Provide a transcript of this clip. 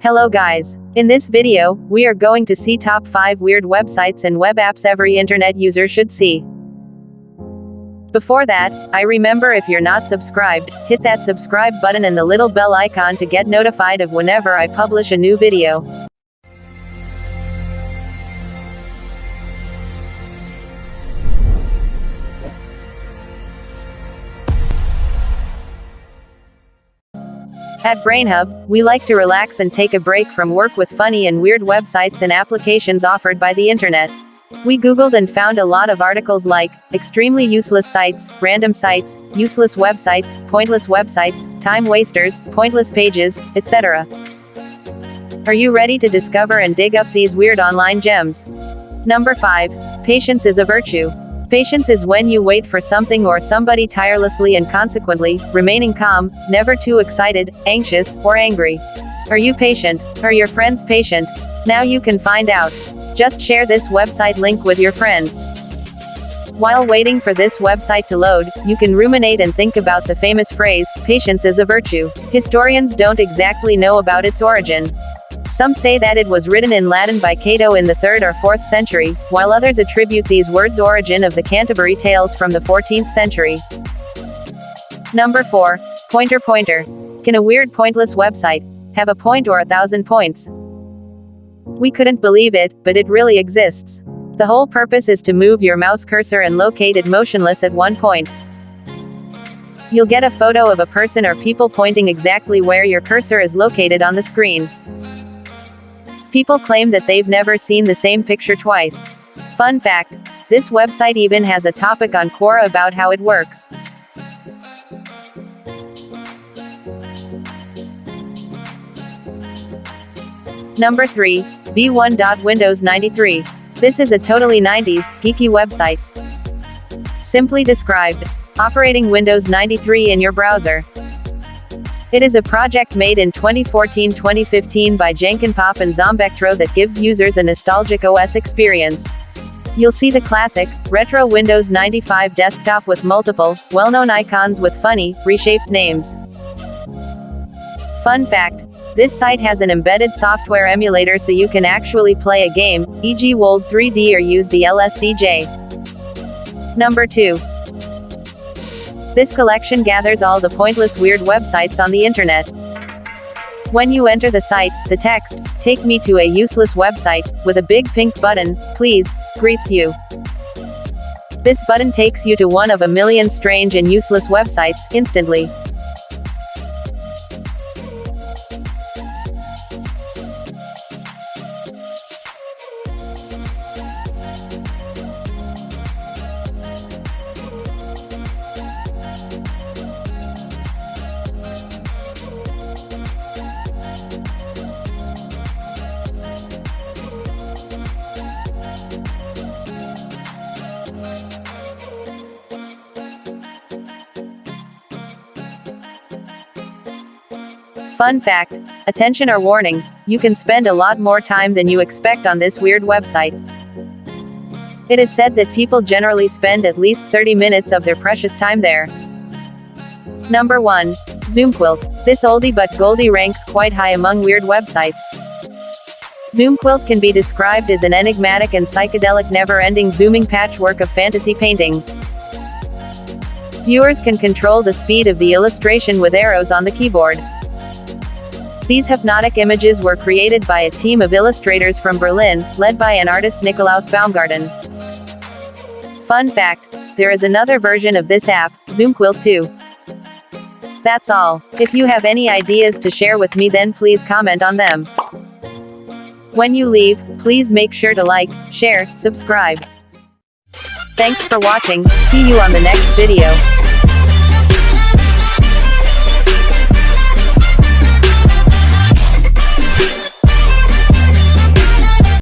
Hello guys. In this video, we are going to see top 5 weird websites and web apps every internet user should see. Before that, I remember if you're not subscribed, hit that subscribe button and the little bell icon to get notified of whenever I publish a new video. At BrainHub, we like to relax and take a break from work with funny and weird websites and applications offered by the internet. We Googled and found a lot of articles like, extremely useless sites, random sites, useless websites, pointless websites, time wasters, pointless pages, etc. Are you ready to discover and dig up these weird online gems? Number 5. Patience is a virtue. Patience is when you wait for something or somebody tirelessly and consequently, remaining calm, never too excited, anxious, or angry. Are you patient? Are your friends patient? Now you can find out. Just share this website link with your friends. While waiting for this website to load, you can ruminate and think about the famous phrase, patience is a virtue. Historians don't exactly know about its origin. Some say that it was written in Latin by Cato in the 3rd or 4th century, while others attribute these words' origin of the Canterbury Tales from the 14th century. Number 4. Pointer. Can a weird pointless website have a point or 1,000 points? We couldn't believe it, but it really exists. The whole purpose is to move your mouse cursor and locate it motionless at one point. You'll get a photo of a person or people pointing exactly where your cursor is located on the screen. People claim that they've never seen the same picture twice. Fun fact, this website even has a topic on Quora about how it works. Number 3. v1.windows 93. This is a totally 90s, geeky website. Simply described, operating Windows 93 in your browser. It is a project made in 2014-2015 by Jenkinpop and Zombectro that gives users a nostalgic OS experience. You'll see the classic, retro Windows 95 desktop with multiple, well-known icons with funny, reshaped names. Fun fact, this site has an embedded software emulator so you can actually play a game, e.g. Wold 3D or use the LSDJ. Number 2. This collection gathers all the pointless weird websites on the internet. When you enter the site, the text, "Take me to a useless website," with a big pink button, "Please," greets you. This button takes you to one of a million strange and useless websites, instantly. Fun fact, attention or warning, you can spend a lot more time than you expect on this weird website. It is said that people generally spend at least 30 minutes of their precious time there. Number 1. ZoomQuilt. This oldie but goldie ranks quite high among weird websites. ZoomQuilt can be described as an enigmatic and psychedelic never-ending zooming patchwork of fantasy paintings. Viewers can control the speed of the illustration with arrows on the keyboard. These hypnotic images were created by a team of illustrators from Berlin, led by an artist Nikolaus Baumgarten. Fun fact, there is another version of this app, ZoomQuilt 2. That's all. If you have any ideas to share with me, then please comment on them. When you leave, please make sure to like, share, subscribe. Thanks for watching, see you on the next video.